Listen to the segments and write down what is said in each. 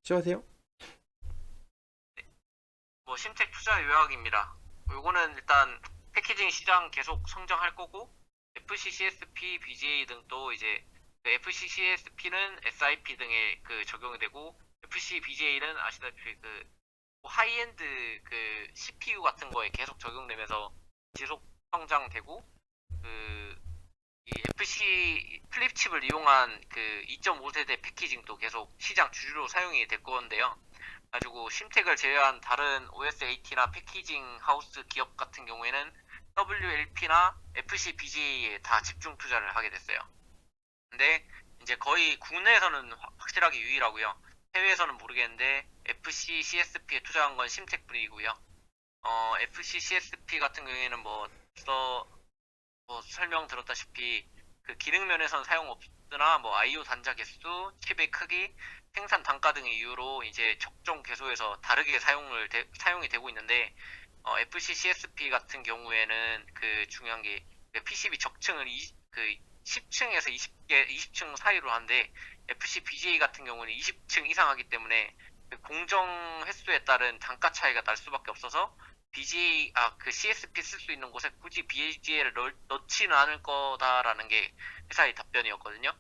시작하세요. 뭐 심택 투자 요약입니다. 요거는 일단 패키징 시장 계속 성장할 거고 FC, CSP, BGA 등도 이제 그 FC, CSP는 SIP 등에 그 적용이 되고 FC, BGA는 아시다시피 뭐 하이엔드 CPU 같은 거에 계속 적용되면서 지속 성장되고 그 이 FC 플립 칩을 이용한 그 2.5세대 패키징도 계속 시장 주류로 사용이 될 건데요. 가지고 심택을 제외한 다른 OS80나 패키징 하우스 기업 같은 경우에는 WLP나 FC BGA에 다 집중 투자를 하게 됐어요. 근데 이제 거의 국내에서는 확실하게 유일하고요. 해외에서는 모르겠는데 FC CSP에 투자한 건 심택뿐이고요. FC CSP 같은 경우에는 뭐 설명 들었다시피 그 기능 면에선 사용 없으나 뭐 IO 단자 개수, 칩의 크기, 생산 단가 등의 이유로 이제 적정 개소에서 다르게 사용이 되고 있는데 FC CSP 같은 경우에는 그 중요한 게 PCB 적층을 10층에서 20층 사이로 하는데 FC BGA 같은 경우는 20층 이상 하기 때문에 그 공정 횟수에 따른 단가 차이가 날 수밖에 없어서 그 CSP 쓸 수 있는 곳에 굳이 BGA를 넣지는 않을 거다라는 게 회사의 답변이었거든요.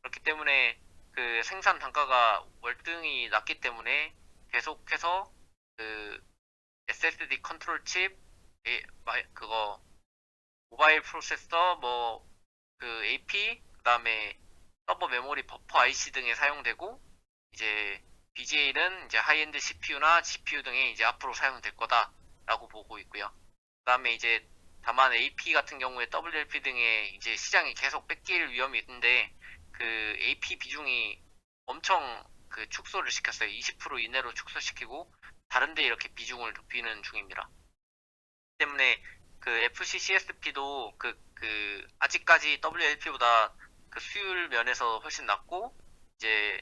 그렇기 때문에 그 생산 단가가 월등히 낮기 때문에 계속해서 그 SSD 컨트롤 칩, 그거 모바일 프로세서, 뭐 그 AP, 그다음에 서버 메모리 버퍼 IC 등에 사용되고 이제 BGA는 이제 하이엔드 CPU나 GPU 등에 이제 앞으로 사용될 거다라고 보고 있고요. 그다음에 이제 다만 AP 같은 경우에 WLP 등의 이제 시장이 계속 뺏길 위험이 있는데 그 AP 비중이 엄청 그 축소를 시켰어요. 20% 이내로 축소시키고 다른데 이렇게 비중을 높이는 중입니다. 때문에 그 FC CSP도 아직까지 WLP보다 그 수율 면에서 훨씬 낮고 이제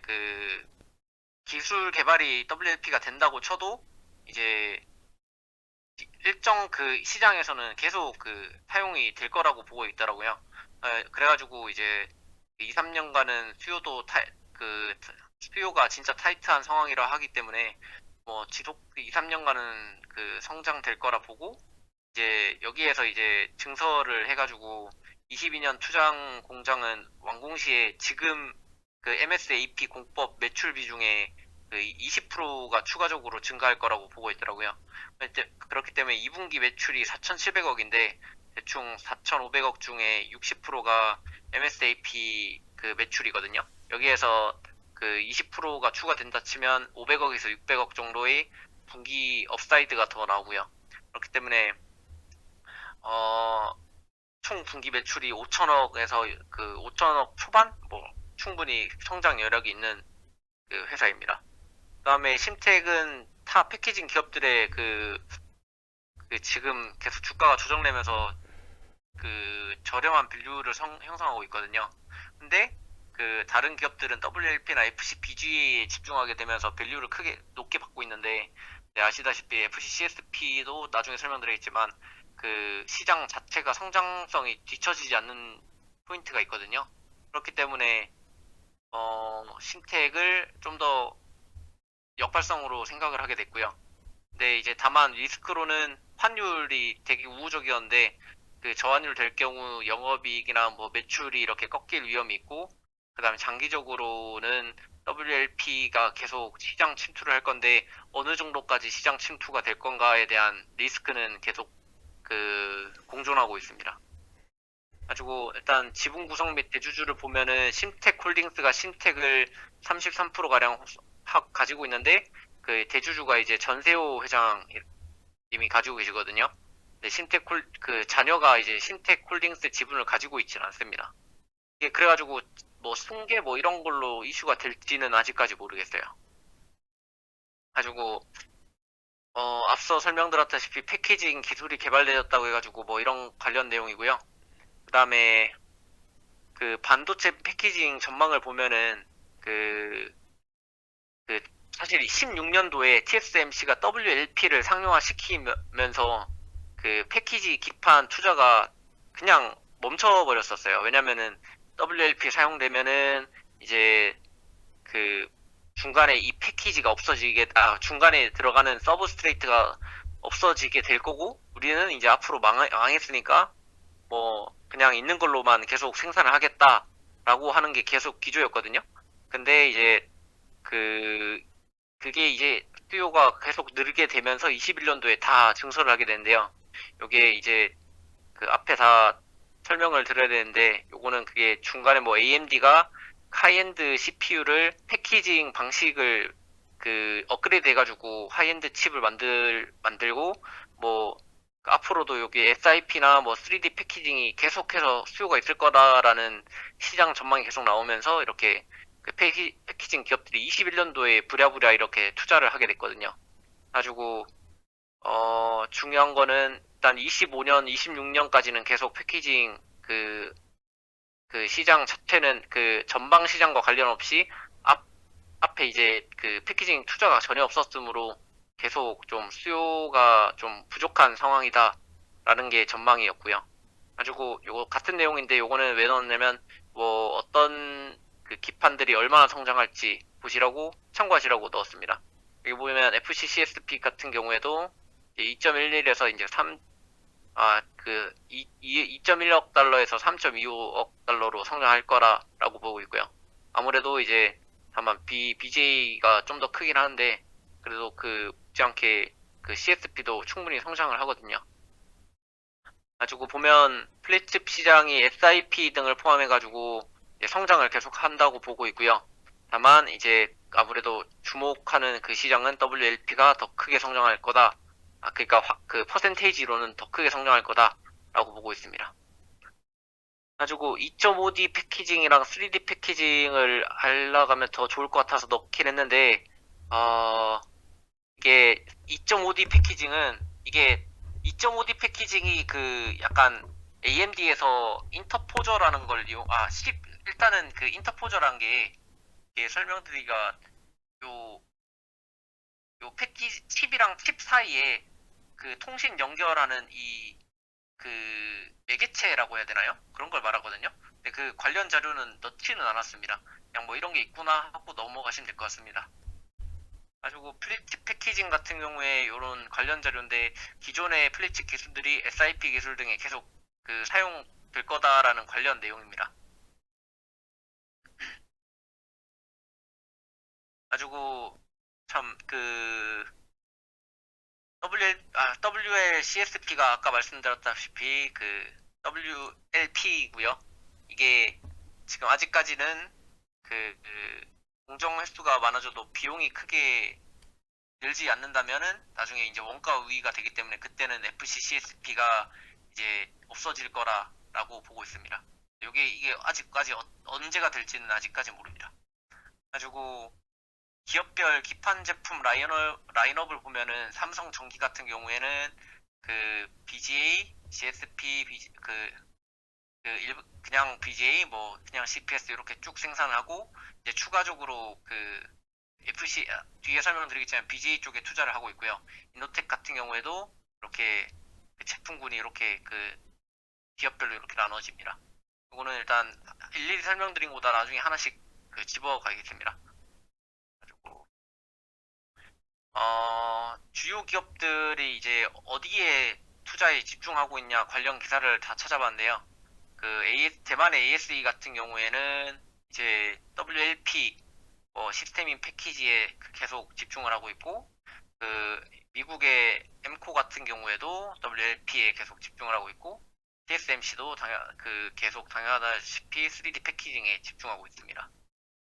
그 기술 개발이 WLP가 된다고 쳐도 이제 일정 그 시장에서는 계속 그 사용이 될 거라고 보고 있더라고요. 그래가지고 이제 2, 3년간은 수요가 진짜 타이트한 상황이라 하기 때문에 뭐 지속 2, 3년간은 그 성장될 거라 보고 이제 여기에서 이제 증설을 해가지고 22년 투장 공장은 완공 시에 지금 그 MSAP 공법 매출 비중에 그 20%가 추가적으로 증가할 거라고 보고 있더라고요. 그렇기 때문에 2분기 매출이 4,700억인데 대충 4,500억 중에 60%가 MSAP 그 매출이거든요. 여기에서 그 20%가 추가된다 치면 500억에서 600억 정도의 분기 업사이드가 더 나오고요. 그렇기 때문에 어, 총 분기 매출이 5천억에서 그 5천억 초반 뭐 충분히 성장 여력이 있는 그 회사입니다. 그다음에 심택은 타 패키징 기업들의 그 지금 계속 주가가 조정되면서 그 저렴한 밸류를 형성하고 있거든요. 근데 그 다른 기업들은 WLP나 FCBGA에 집중하게 되면서 밸류를 크게 높게 받고 있는데 네, 아시다시피 FCCSP도 나중에 설명드리겠지만 그 시장 자체가 성장성이 뒤처지지 않는 포인트가 있거든요. 그렇기 때문에 신텍을 좀 더 역발상으로 생각을 하게 됐고요. 근데 이제 다만 리스크로는 환율이 되게 우호적이었는데 그 저환율 될 경우 영업이익이나 뭐 매출이 이렇게 꺾일 위험이 있고 그다음에 장기적으로는 WLP가 계속 시장 침투를 할 건데 어느 정도까지 시장 침투가 될 건가에 대한 리스크는 계속 그 공존하고 있습니다. 가지고 일단 지분 구성 및 대주주를 보면은 신텍홀딩스가 신텍을 33% 가량 가지고 있는데 그 대주주가 이제 전세호 회장님이 가지고 계시거든요. 근데 그 자녀가 이제 신텍홀딩스 지분을 가지고 있지는 않습니다. 이게 그래가지고 뭐 승계 뭐 이런 걸로 이슈가 될지는 아직까지 모르겠어요. 가지고 앞서 설명드렸다시피 패키징 기술이 개발되었다고 해가지고 뭐 이런 관련 내용이고요. 그다음에 그 반도체 패키징 전망을 보면은 그, 그 사실 16년도에 TSMC가 WLP를 상용화시키면서 그 패키지 기판 투자가 그냥 멈춰버렸었어요. 왜냐면은 WLP 사용되면은 이제 그 중간에 이 패키지가 중간에 들어가는 서브스트레이트가 없어지게 될 거고, 우리는 이제 앞으로 망했으니까 뭐 그냥 있는 걸로만 계속 생산을 하겠다라고 하는 게 계속 기조였거든요. 근데 이제 그 그게 이제 수요가 계속 늘게 되면서 21년도에 다 증설을 하게 되는데요. 요게 이제 그 앞에 다 설명을 드려야 되는데, 요거는 그게 중간에 뭐 AMD가 하이엔드 CPU를 패키징 방식을 업그레이드 해가지고 하이엔드 칩을 만들고, 뭐 앞으로도 여기 SIP나 뭐 3D 패키징이 계속해서 수요가 있을 거다라는 시장 전망이 계속 나오면서, 이렇게 그 패키징 기업들이 21년도에 부랴부랴 이렇게 투자를 하게 됐거든요. 가지고 중요한 거는 일단 25년, 26년까지는 계속 패키징 그 시장 자체는 그 전방 시장과 관련 없이 앞에 이제 그 패키징 투자가 전혀 없었으므로 계속 좀 수요가 좀 부족한 상황이다라는 게 전망이었고요. 가지고 요거 같은 내용인데, 요거는 왜 넣었냐면 뭐 어떤 그 기판들이 얼마나 성장할지 보시라고 참고하시라고 넣었습니다. 여기 보면 FCCSP 같은 경우에도 2.11에서 이제 2.1억 달러에서 3.25억 달러로 성장할 거라고 보고 있고요. 아무래도 이제 다만 BJ가 좀 더 크긴 하는데, 그래도 못지않게 그 CSP도 충분히 성장을 하거든요. 가지고 보면 플랫칩 시장이 SIP 등을 포함해가지고 성장을 계속 한다고 보고 있고요. 다만 이제 아무래도 주목하는 그 시장은 WLP가 더 크게 성장할 거다. 그러니까 그 퍼센테이지로는 더 크게 성장할 거다라고 보고 있습니다. 가지고 2.5D 패키징이랑 3D 패키징을 하려고 하면 더 좋을 것 같아서 넣긴 했는데, 이게 2.5D 패키징은 이게 2.5D 패키징이 그 약간 AMD에서 인터포저라는 걸 일단은 그 인터포저란 게, 설명드리기가 요 칩이랑 칩 사이에 그 통신 연결하는 매개체라고 해야 되나요? 그런 걸 말하거든요. 근데 그 관련 자료는 넣지는 않았습니다. 그냥 뭐 이런 게 있구나 하고 넘어가시면 될 것 같습니다. 가지고 플립칩 패키징 같은 경우에 이런 관련 자료인데, 기존의 플립칩 기술들이 SIP 기술 등에 계속 사용될 거다라는 관련 내용입니다. 가지고 참 WLCSP가 아까 말씀드렸다시피 WLP고요. 이게 지금 아직까지는 공정 횟수가 많아져도 비용이 크게 늘지 않는다면은 나중에 이제 원가 우위가 되기 때문에 그때는 FCCSP가 이제 없어질 거라고 보고 있습니다. 이게 아직까지 언제가 될지는 아직까지 모릅니다. 가지고 기업별 기판 제품 라인업을 보면은 삼성 전기 같은 경우에는 BGA, CSP, 그냥 BGA, 뭐 그냥 CPS 이렇게 쭉 생산하고, 이제 추가적으로 뒤에 설명드리겠지만 BGA 쪽에 투자를 하고 있고요. 인노텍 같은 경우에도 이렇게 제품군이 이렇게 기업별로 이렇게 나눠집니다. 이거는 일단 일일이 설명드린 것보다 나중에 하나씩 집어가겠습니다. 그리고 주요 기업들이 이제 어디에 투자에 집중하고 있냐 관련 기사를 다 찾아봤는데요. 대만의 ASE 같은 경우에는 이제 WLP 시스템인 패키지에 계속 집중을 하고 있고, 미국의 엠코 같은 경우에도 WLP에 계속 집중을 하고 있고, TSMC도 계속 당연하다시피 3D 패키징에 집중하고 있습니다.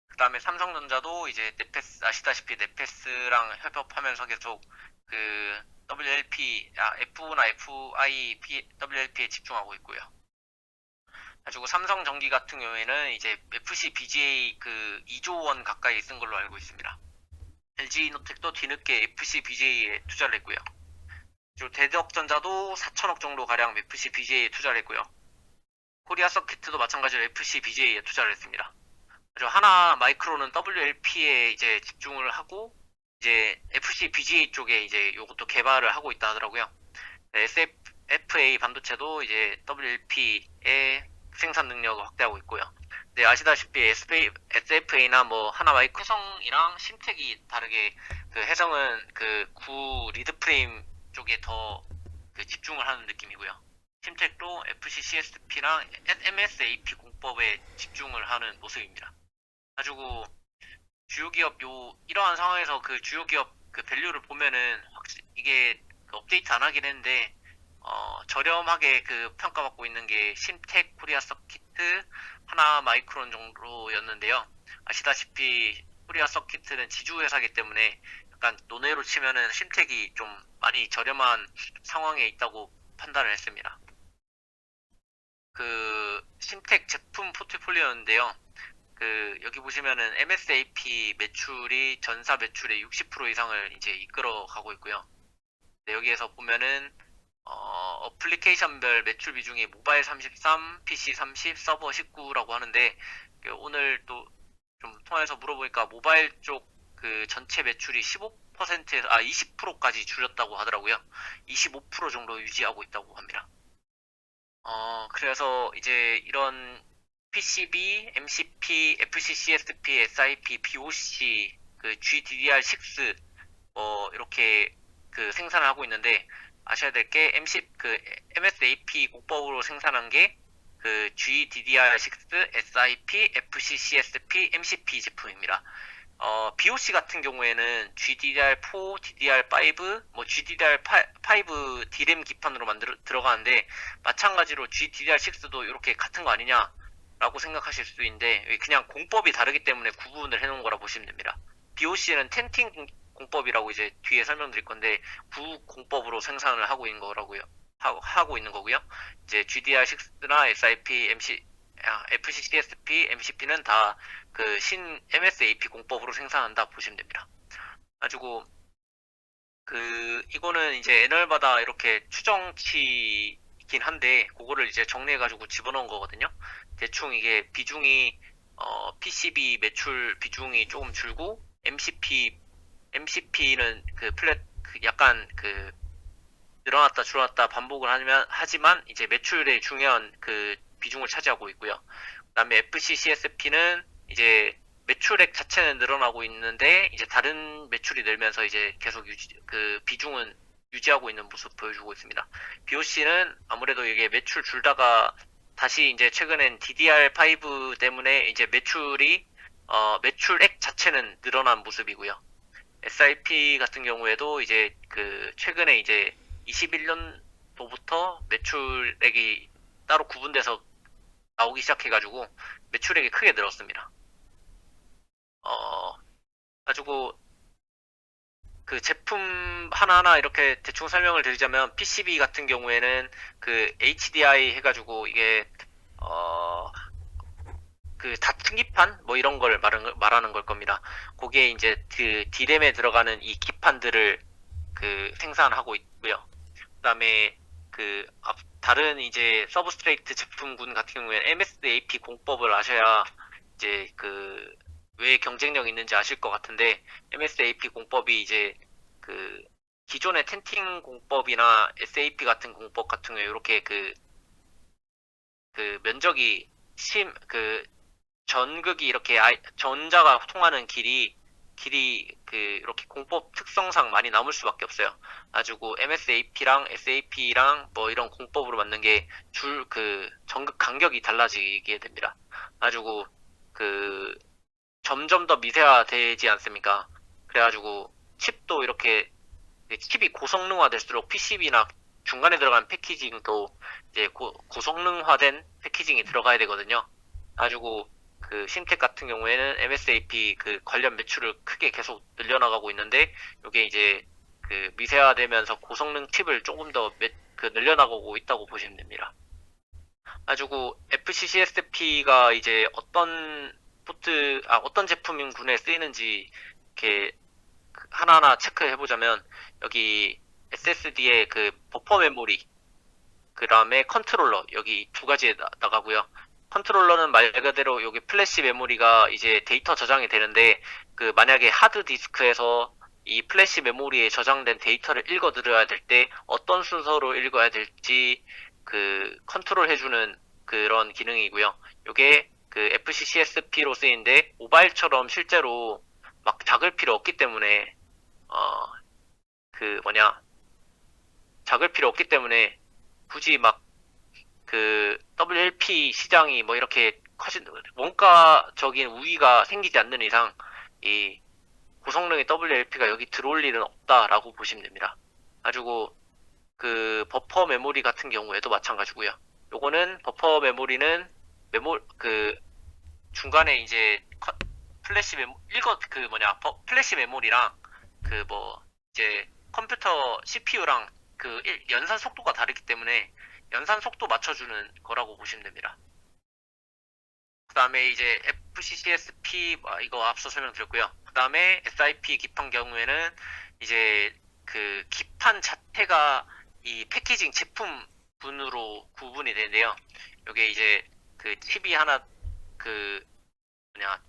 그 다음에 삼성전자도 이제 아시다시피 넷패스랑 협업하면서 계속 F나 FI WLP에 집중하고 있고요. 가지고 삼성전기 같은 경우에는 이제 FC BGA 2조 원 가까이 쓴 걸로 알고 있습니다. LG이노텍도 뒤늦게 FC BGA에 투자를 했고요. 그리고 대덕전자도 4천억 정도 가량 FC BGA에 투자를 했고요. 코리아 서킷도 마찬가지로 FC BGA에 투자를 했습니다. 그리고 하나 마이크로는 WLP에 이제 집중을 하고, 이제 FC BGA 쪽에 이제 이것도 개발을 하고 있다 하더라고요. SFA 반도체도 이제 WLP의 생산 능력을 확대하고 있고요. 네, 아시다시피 SFA나 뭐 하나마이크 해성이랑 심택이 다르게 그 해성은 그 구 리드 프레임 쪽에 더 그 집중을 하는 느낌이고요. 심택도 FC CSP랑 MSAP 공법에 집중을 하는 모습입니다. 가지고 주요 기업 이러한 상황에서 그 주요 기업 그 밸류를 보면은 확실히 이게 그 업데이트 안 하긴 했는데 저렴하게 그 평가받고 있는 게 심텍, 코리아 서키트, 하나 마이크론 정도였는데요. 아시다시피 코리아 서키트는 지주 회사이기 때문에 약간 논외로 치면은 심텍이 좀 많이 저렴한 상황에 있다고 판단을 했습니다. 그 심텍 제품 포트폴리오인데요. 그 여기 보시면은 MSAP 매출이 전사 매출의 60% 이상을 이제 이끌어 가고 있고요. 네, 여기에서 보면은 어플리케이션별 매출 비중이 모바일 33, PC 30, 서버 19라고 하는데 그 오늘 또 좀 통화해서 물어보니까 모바일 쪽 그 전체 매출이 15%에서 20%까지 줄였다고 하더라고요. 25% 정도 유지하고 있다고 합니다. 그래서 이제 이런 PCB, MCP, FCCSP, SIP, BOC, 그 GDDR6 이렇게 그 생산을 하고 있는데 아셔야 될 게 MSAP 공법으로 생산한 게 그 GDDR6, SIP, FCCSP, MCP 제품입니다. BOC 같은 경우에는 GDDR4, DDR5, 뭐 GDDR5 D램 기판으로 들어가는데 마찬가지로 GDDR6도 이렇게 같은 거 아니냐라고 생각하실 수 있는데 그냥 공법이 다르기 때문에 구분을 해놓은 거라 보시면 됩니다. BOC는 텐팅 공법이라고 이제 뒤에 설명드릴 건데 구 공법으로 생산을 하고 있는 거라고요. 하고 있는 거고요. 이제 GDR6나 SIP, FCCSP, MCP는 다 그 신 MSAP 공법으로 생산한다 보시면 됩니다. 가지고 이거는 이제 애널마다 이렇게 추정치이긴 한데 그거를 이제 정리해가지고 집어넣은 거거든요. 대충 이게 비중이 PCB 매출 비중이 조금 줄고 MCP는 약간 그 늘어났다 줄어났다 반복을 하지만 이제 매출의 중요한 그 비중을 차지하고 있고요. 그다음에 FCCSP는 이제 매출액 자체는 늘어나고 있는데 이제 다른 매출이 늘면서 이제 계속 그 비중은 유지하고 있는 모습 보여주고 있습니다. BOC는 아무래도 이게 매출 줄다가 다시 이제 최근엔 DDR5 때문에 이제 매출액 자체는 늘어난 모습이고요. SIP 같은 경우에도 이제 그 최근에 이제 21년도부터 매출액이 따로 구분돼서 나오기 시작해가지고 매출액이 크게 늘었습니다. 가지고 그 제품 하나하나 이렇게 대충 설명을 드리자면 PCB 같은 경우에는 그 HDI 해가지고 이게 그 다층기판 뭐 이런 걸 말하는 걸 겁니다. 거기에 이제 그 D램에 들어가는 이 기판들을 그 생산하고 있고요. 그다음에 다른 이제 서브스트레이트 제품군 같은 경우에는 MSAP 공법을 아셔야 이제 왜 경쟁력 있는지 아실 것 같은데 MSAP 공법이 이제 그 기존의 텐팅 공법이나 SAP 같은 공법 같은 경우에 이렇게 그 면적이 전극이 이렇게 전자가 통하는 길이 이렇게 공법 특성상 많이 남을 수밖에 없어요. 가지고 MSAP랑 SAP랑 뭐 이런 공법으로 만든 게 전극 간격이 달라지게 됩니다. 가지고 점점 더 미세화되지 않습니까? 그래가지고 칩도 이렇게 칩이 고성능화될수록 PCB나 중간에 들어간 패키징도 이제 고성능화된 패키징이 들어가야 되거든요. 가지고 심텍 같은 경우에는 MSAP 관련 매출을 크게 계속 늘려나가고 있는데 이게 이제 미세화되면서 고성능 칩을 조금 더 늘려나가고 있다고 보시면 됩니다. 가지고 FCCSP가 이제 어떤 제품군에 쓰이는지 이렇게 하나하나 체크해 보자면 여기 SSD에 버퍼 메모리 그 다음에 컨트롤러 여기 두 가지에 나가고요. 컨트롤러는 말 그대로 여기 플래시 메모리가 이제 데이터 저장이 되는데 만약에 하드 디스크에서 이 플래시 메모리에 저장된 데이터를 읽어 들어야 될 때 어떤 순서로 읽어야 될지 컨트롤 해주는 그런 기능이고요. 요게 그 FCCSP로 쓰이는데 모바일처럼 실제로 막 작을 필요 없기 때문에 그 뭐냐 작을 필요 없기 때문에 굳이 막 그 WLP 시장이 뭐 이렇게 원가적인 우위가 생기지 않는 이상 이 고성능의 WLP가 여기 들어올 일은 없다라고 보시면 됩니다. 가지고 그 버퍼 메모리 같은 경우에도 마찬가지고요. 요거는 버퍼 메모리는 그 중간에 이제 플래시 플래시 메모리랑 그 뭐 이제 컴퓨터 CPU랑 그 연산 속도가 다르기 때문에 연산 속도 맞춰주는 거라고 보시면 됩니다. 그 다음에 이제 FCCSP 이거 앞서 설명드렸고요. 그 다음에 SIP 기판 경우에는 이제 그 기판 자체가 이 패키징 제품분으로 구분이 되는데요. 이게 이제 그 칩이 하나 그 뭐냐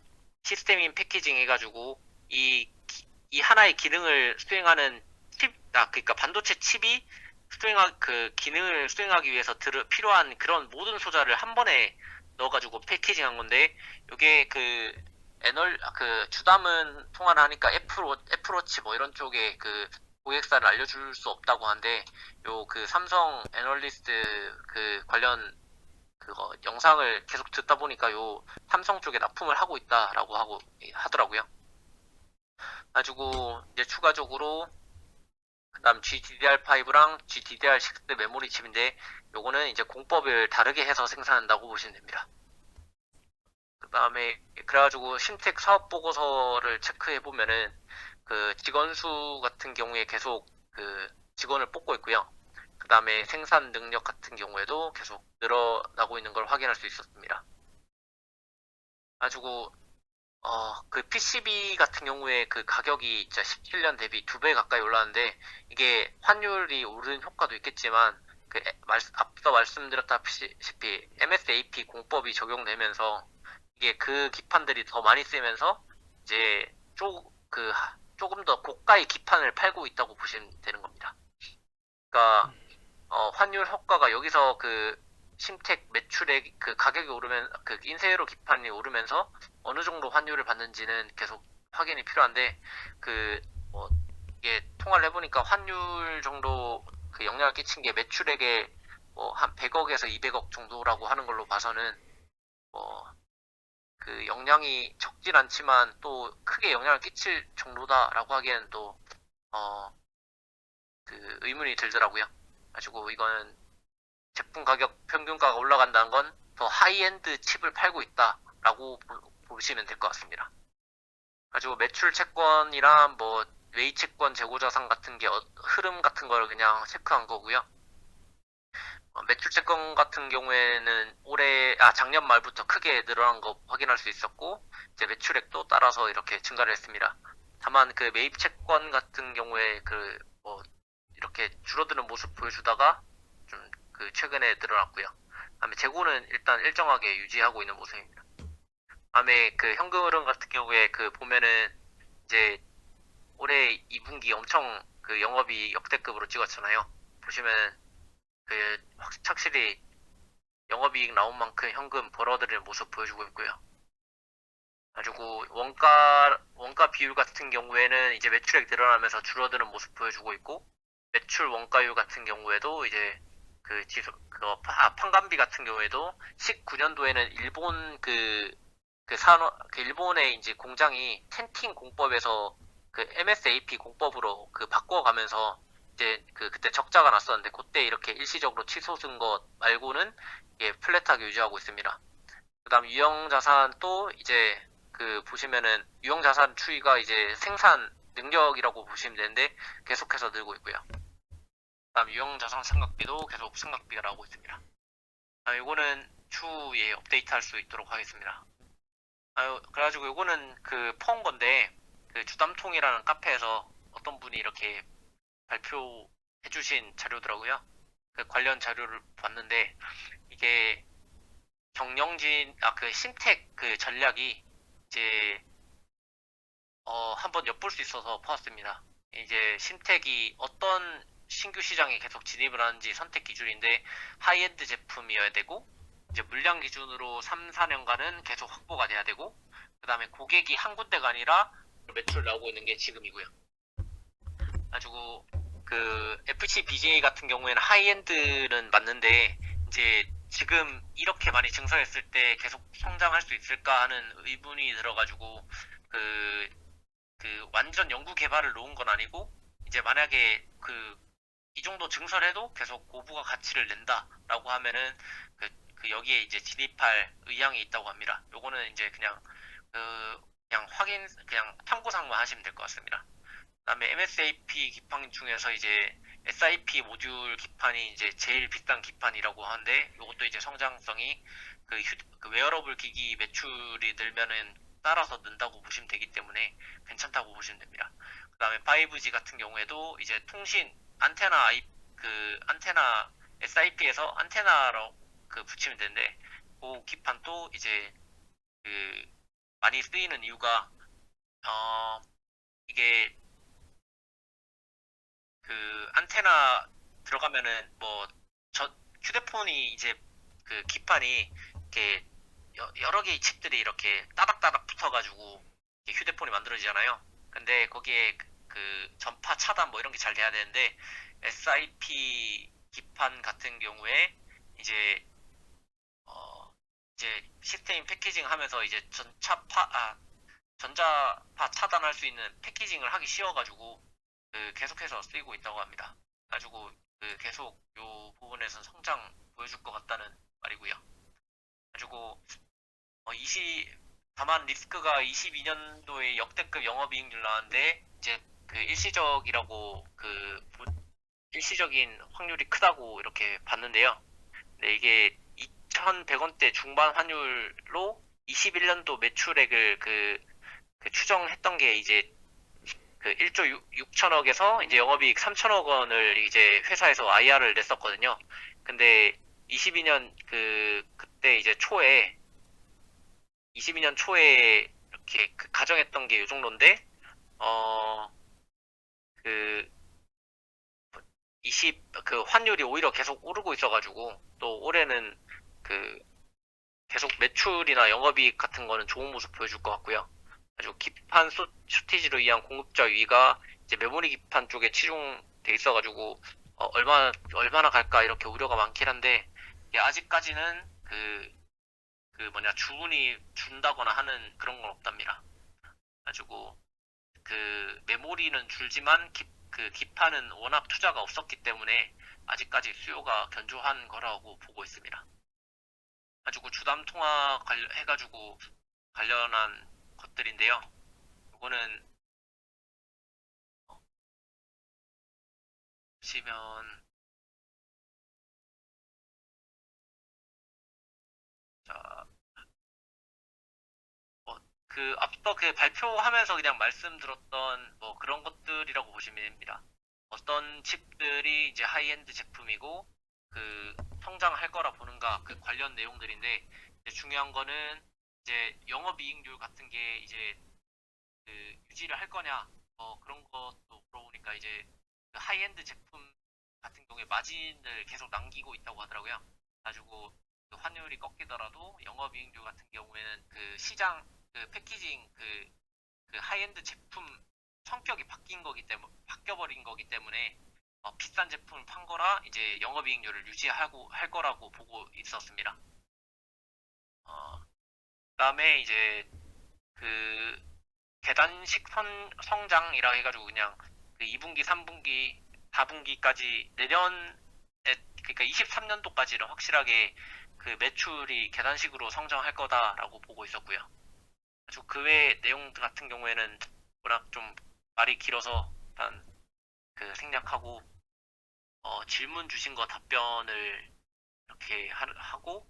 시스템인 패키징 해가지고 이 하나의 기능을 수행하는 그러니까 반도체 칩이 그 기능을 수행하기 위해서 필요한 그런 모든 소자를 한 번에 넣어가지고 패키징 한 건데, 요게 그 주담은 통화를 하니까 애플워치 뭐 이런 쪽에 그 고객사를 알려줄 수 없다고 하는데, 요 그 삼성 애널리스트 그 관련 그거 영상을 계속 듣다 보니까 요 삼성 쪽에 납품을 하고 있다라고 하더라고요. 가지고 이제 추가적으로 그다음 GDDR5랑 GDDR6 메모리 칩인데, 요거는 이제 공법을 다르게 해서 생산한다고 보시면 됩니다. 그 다음에 그래가지고 심택 사업 보고서를 체크해 보면은 그 직원 수 같은 경우에 계속 그 직원을 뽑고 있고요. 그 다음에 생산 능력 같은 경우에도 계속 늘어나고 있는 걸 확인할 수 있었습니다. 가지고 그 PCB 같은 경우에 그 가격이 진짜 17년 대비 2배 가까이 올랐는데, 이게 환율이 오른 효과도 있겠지만 앞서 말씀드렸다시피 MSAP 공법이 적용되면서 이게 그 기판들이 더 많이 쓰면서 이제 조금 더 고가의 기판을 팔고 있다고 보시면 되는 겁니다. 그러니까 환율 효과가 여기서 그 심택 매출액 그 가격이 오르면 그 인쇄로 기판이 오르면서 어느 정도 환율을 받는지는 계속 확인이 필요한데, 뭐 이게 통화를 해보니까 환율 정도 그 영향을 끼친 게 매출액의 뭐 한 100억에서 200억 정도라고 하는 걸로 봐서는 뭐 그 영향이 적진 않지만 또 크게 영향을 끼칠 정도다라고 하기에는 또 그 의문이 들더라고요. 가지고 이거는 제품 가격 평균가가 올라간다는 건 더 하이엔드 칩을 팔고 있다라고 보시면 될 것 같습니다. 가지고 매출 채권이랑 뭐 외이 채권 재고 자산 같은 게 흐름 같은 걸 그냥 체크한 거고요. 매출 채권 같은 경우에는 작년 말부터 크게 늘어난 거 확인할 수 있었고, 이제 매출액도 따라서 이렇게 증가를 했습니다. 다만 그 매입 채권 같은 경우에 뭐 이렇게 줄어드는 모습 보여주다가 좀 그 최근에 늘어났고요. 다음에 재고는 일단 일정하게 유지하고 있는 모습입니다. 다음에 그 현금 흐름 같은 경우에 그 보면은 이제 올해 2분기 엄청 그 영업이 역대급으로 찍었잖아요. 보시면 확실히 영업이익 나온 만큼 현금 벌어들이는 모습 보여주고 있고요. 가지고 원가 비율 같은 경우에는 이제 매출액 늘어나면서 줄어드는 모습 보여주고 있고, 매출 원가율 같은 경우에도 이제 판관비 같은 경우에도 19년도에는 일본 일본의 이제 공장이 텐팅 공법에서 그 MSAP 공법으로 그 바꿔가면서 이제 그때 적자가 났었는데, 그때 이렇게 일시적으로 치솟은 것 말고는 이게 플랫하게 유지하고 있습니다. 그 다음 유형자산도 이제 보시면은 유형자산 추이가 이제 생산 능력이라고 보시면 되는데 계속해서 늘고 있고요. 다음 유형자산 생각비도 계속 생각비가 나오고 있습니다. 이거는 추후에 업데이트 할 수 있도록 하겠습니다. 그래가지고 이거는 퍼온 건데, 그 주담통이라는 카페에서 어떤 분이 이렇게 발표해주신 자료더라고요. 그 관련 자료를 봤는데, 이게 심택 그 전략이 이제 한번 엿볼 수 있어서 보았습니다. 이제 심택이 어떤 신규 시장에 계속 진입을 하는지 선택 기준인데, 하이엔드 제품이어야 되고, 이제 물량 기준으로 3, 4년간은 계속 확보가 돼야 되고, 그 다음에 고객이 한 군데가 아니라 매출 나오고 있는 게 지금이고요. 가지고 그 FC BGA 같은 경우에는 하이엔드는 맞는데 이제 지금 이렇게 많이 증설했을 때 계속 성장할 수 있을까 하는 의문이 들어가지고 그, 그 완전 연구 개발을 놓은 건 아니고 이제 만약에 이 정도 증설해도 계속 고부가 가치를 낸다라고 하면은 그 여기에 이제 진입할 의향이 있다고 합니다. 요거는 이제 그냥 확인 그냥 참고사항만 하시면 될 것 같습니다. 그다음에 MSAP 기판 중에서 이제 SIP 모듈 기판이 이제 제일 비싼 기판이라고 하는데 이것도 이제 성장성이 그 웨어러블 기기 매출이 늘면은 따라서 는다고 보시면 되기 때문에 괜찮다고 보시면 됩니다. 그다음에 5G 같은 경우에도 이제 통신 안테나 SIP에서 안테나로 붙이면 되는데 그 기판도 이제 그 많이 쓰이는 이유가 이게 안테나 들어가면은 휴대폰이 이제 기판이 이렇게 여러 개의 칩들이 이렇게 따닥따닥 붙어가지고 이렇게 휴대폰이 만들어지잖아요. 근데 거기에 전파 차단 뭐 이런 게 잘 돼야 되는데 SIP 기판 같은 경우에 이제 이제 시스템 패키징 하면서 이제 전자파 차단할 수 있는 패키징을 하기 쉬워가지고 계속해서 쓰이고 있다고 합니다. 가지고 계속 요 부분에서 성장 보여줄 것 같다는 말이고요. 가지고 다만 리스크가 22년도에 역대급 영업이익률 나왔는데 이제 일시적인 확률이 크다고 이렇게 봤는데요. 네, 이게 2,100원대 중반 환율로 21년도 매출액을 추정했던 게 이제 1조 6천억에서 이제 영업이익 3천억 원을 이제 회사에서 IR을 냈었거든요. 근데 22년 그때 이제 22년 초에 이렇게 가정했던 게 이 정도인데, 어, 그, 환율이 오히려 계속 오르고 있어가지고, 또 올해는 그, 계속 매출이나 영업이익 같은 거는 좋은 모습 보여줄 것 같고요. 아주 기판 쇼티지로 인한 공급자 위가 이제 메모리 기판 쪽에 치중돼 있어가지고 얼마나 갈까 이렇게 우려가 많긴 한데 아직까지는 주문이 준다거나 하는 그런 건 없답니다. 가지고 메모리는 줄지만 기판은 워낙 투자가 없었기 때문에 아직까지 수요가 견조한 거라고 보고 있습니다. 가지고 주담 통화 해가지고 관련한 것들인데요. 이거는 보시면 자, 앞서 발표하면서 그냥 말씀드렸던 뭐 그런 것들이라고 보시면 됩니다. 어떤 칩들이 이제 하이엔드 제품이고 성장할 거라 보는가 관련 내용들인데 이제 중요한 거는 이제 영업이익률 같은 게 이제 유지를 할 거냐 그런 것도 물어보니까 이제 하이엔드 제품 같은 경우에 마진을 계속 남기고 있다고 하더라고요. 가지고 환율이 꺾이더라도 영업이익률 같은 경우에는 시장 패키징 하이엔드 제품 성격이 바뀌어버린 거기 때문에 비싼 제품을 판 거라 이제 영업이익률을 유지하고 할 거라고 보고 있었습니다. 그다음에 이제 그 계단식 성장이라 해가지고 그냥 2분기, 3분기, 4분기까지 내년에 그러니까 23년도까지는 확실하게 매출이 계단식으로 성장할 거다라고 보고 있었고요. 아주 그 외 내용 같은 경우에는 워낙 좀 말이 길어서 일단 생략하고 질문 주신 거 답변을 이렇게 하고